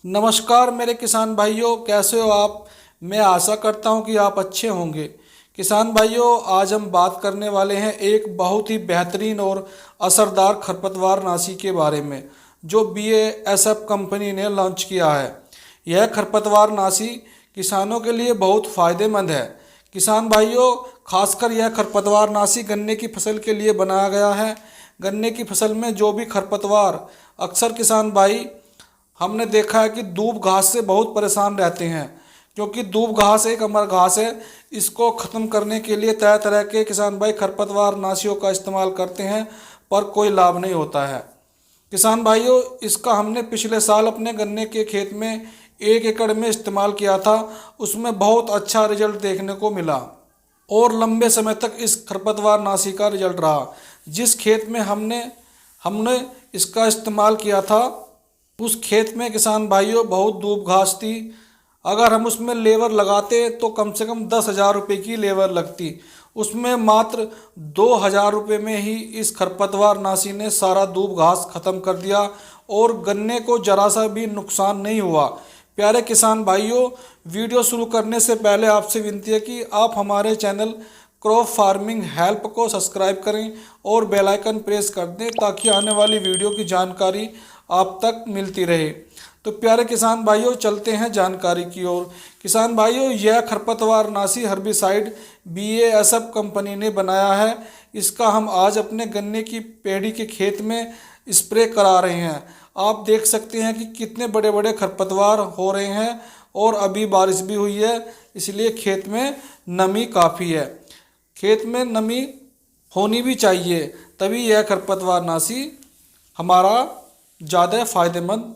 नमस्कार मेरे किसान भाइयों, कैसे हो आप। मैं आशा करता हूं कि आप अच्छे होंगे। किसान भाइयों, आज हम बात करने वाले हैं एक बहुत ही बेहतरीन और असरदार खरपतवार नाशी के बारे में, जो BASF कंपनी ने लॉन्च किया है। यह खरपतवार नाशी किसानों के लिए बहुत फ़ायदेमंद है। किसान भाइयों, खासकर यह खरपतवार नाशी गन्ने की फसल के लिए बनाया गया है। गन्ने की फसल में जो भी खरपतवार, अक्सर किसान भाई हमने देखा है कि दूब घास से बहुत परेशान रहते हैं, क्योंकि दूब घास एक अमर घास है। इसको ख़त्म करने के लिए तरह तरह के किसान भाई खरपतवार नाशियों का इस्तेमाल करते हैं, पर कोई लाभ नहीं होता है। किसान भाइयों, इसका हमने पिछले साल अपने गन्ने के खेत में 1 एकड़ में इस्तेमाल किया था। उसमें बहुत अच्छा रिजल्ट देखने को मिला और लंबे समय तक इस खरपतवार नाशी का रिजल्ट रहा। जिस खेत में हमने हमने इसका इस्तेमाल किया था, उस खेत में किसान भाइयों बहुत दूब घास थी। अगर हम उसमें लेबर लगाते तो कम से कम 10,000 रुपये की लेबर लगती। उसमें मात्र 2,000 रुपये में ही इस खरपतवार नाशी ने सारा दूब घास खत्म कर दिया और गन्ने को जरा सा भी नुकसान नहीं हुआ। प्यारे किसान भाइयों, वीडियो शुरू करने से पहले आपसे विनती है कि आप हमारे चैनल क्रॉप फार्मिंग हेल्प को सब्सक्राइब करें और बेल आइकन प्रेस कर दें, ताकि आने वाली वीडियो की जानकारी आप तक मिलती रहे। तो प्यारे किसान भाइयों, चलते हैं जानकारी की ओर। किसान भाइयों, यह खरपतवार नाशी हर्बिसाइड BASF कंपनी ने बनाया है। इसका हम आज अपने गन्ने की पेड़ी के खेत में स्प्रे करा रहे हैं। आप देख सकते हैं कि कितने बड़े बड़े खरपतवार हो रहे हैं और अभी बारिश भी हुई है, इसलिए खेत में नमी काफ़ी है। खेत में नमी होनी भी चाहिए, तभी यह खरपतवार नाशी हमारा ज़्यादा फ़ायदेमंद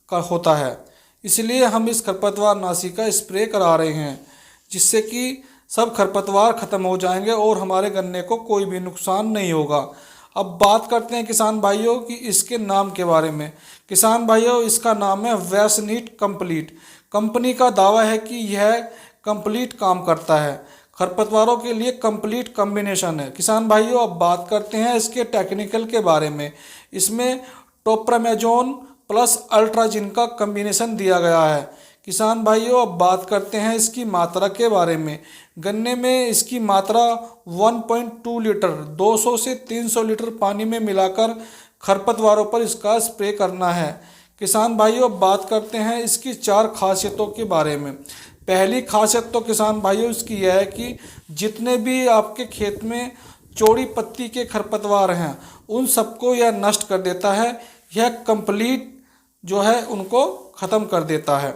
का होता है। इसलिए हम इस खरपतवार नाशी का स्प्रे करा रहे हैं, जिससे कि सब खरपतवार ख़त्म हो जाएंगे और हमारे गन्ने को कोई भी नुकसान नहीं होगा। अब बात करते हैं किसान भाइयों कि इसके नाम के बारे में। किसान भाइयों, इसका नाम है वैसनीट कंप्लीट। कंपनी का दावा है कि यह कंप्लीट काम करता है, खरपतवारों के लिए कंप्लीट कॉम्बिनेशन है। किसान भाइयों, अब बात करते हैं इसके टेक्निकल के बारे में। इसमें टोप्रामेजोन प्लस अल्ट्राजिन का कम्बिनेशन दिया गया है। किसान भाइयों, अब बात करते हैं इसकी मात्रा के बारे में। गन्ने में इसकी मात्रा 1.2 लीटर 200 से 300 लीटर पानी में मिलाकर खरपतवारों पर इसका स्प्रे करना है। किसान भाइयों, अब बात करते हैं इसकी 4 खासियतों के बारे में। पहली खासियत तो किसान भाइयों इसकी यह है कि जितने भी आपके खेत में चौड़ी पत्ती के खरपतवार हैं, उन सबको यह नष्ट कर देता है। यह कंप्लीट जो है उनको ख़त्म कर देता है।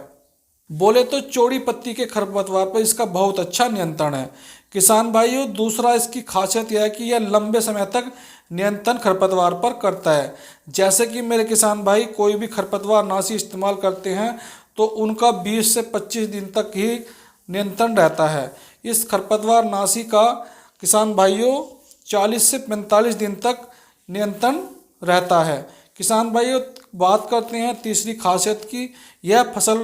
बोले तो चौड़ी पत्ती के खरपतवार पर इसका बहुत अच्छा नियंत्रण है। किसान भाइयों, दूसरा इसकी खासियत यह है कि यह लंबे समय तक नियंत्रण खरपतवार पर करता है। जैसे कि मेरे किसान भाई कोई भी खरपतवार नाशी इस्तेमाल करते हैं तो उनका 20 से 25 दिन तक ही नियंत्रण रहता है। इस खरपतवार नाशी का किसान भाइयों 40 से 45 दिन तक नियंत्रण रहता है। किसान भाइयों, बात करते हैं तीसरी खासियत की। यह फसल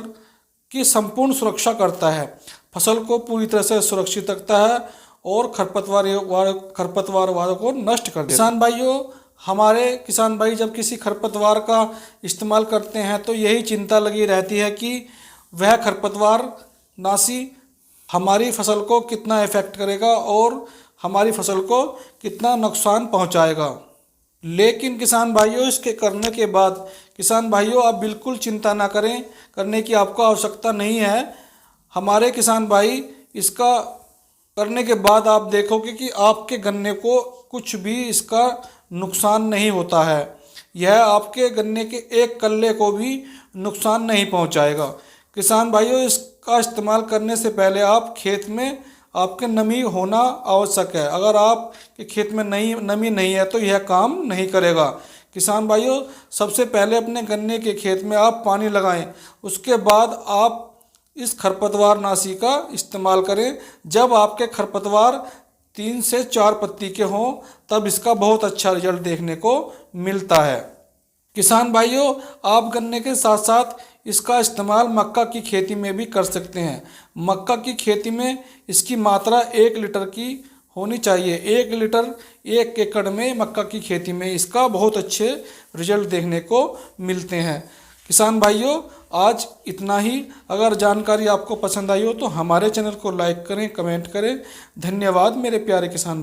की संपूर्ण सुरक्षा करता है, फसल को पूरी तरह से सुरक्षित रखता है और खरपतवार वालों को नष्ट कर देता है। किसान भाइयों, हमारे किसान भाई जब किसी खरपतवार का इस्तेमाल करते हैं तो यही चिंता लगी रहती है कि वह खरपतवार नाशी हमारी फसल को कितना इफेक्ट करेगा और हमारी फसल को कितना नुकसान पहुंचाएगा। लेकिन किसान भाइयों, इसके करने के बाद किसान भाइयों आप बिल्कुल चिंता ना करें, करने की आपको आवश्यकता नहीं है। हमारे किसान भाई इसका करने के बाद आप देखोगे कि आपके गन्ने को कुछ भी इसका नुकसान नहीं होता है। यह आपके गन्ने के एक कल्ले को भी नुकसान नहीं पहुंचाएगा। किसान भाइयों, इसका इस्तेमाल करने से पहले आप खेत में आपके नमी होना आवश्यक है। अगर आपके खेत में नमी नहीं है तो यह काम नहीं करेगा। किसान भाइयों, सबसे पहले अपने गन्ने के खेत में आप पानी लगाएं, उसके बाद आप इस खरपतवार नाशी का इस्तेमाल करें। जब आपके खरपतवार 3 से 4 पत्ती के हों, तब इसका बहुत अच्छा रिजल्ट देखने को मिलता है। किसान भाइयों, आप गन्ने के साथ साथ इसका इस्तेमाल मक्का की खेती में भी कर सकते हैं। मक्का की खेती में इसकी मात्रा 1 लीटर की होनी चाहिए। 1 लीटर 1 एकड़ में मक्का की खेती में इसका बहुत अच्छे रिजल्ट देखने को मिलते हैं। किसान भाइयों, आज इतना ही। अगर जानकारी आपको पसंद आई हो तो हमारे चैनल को लाइक करें, कमेंट करें। धन्यवाद मेरे प्यारे किसान भाई।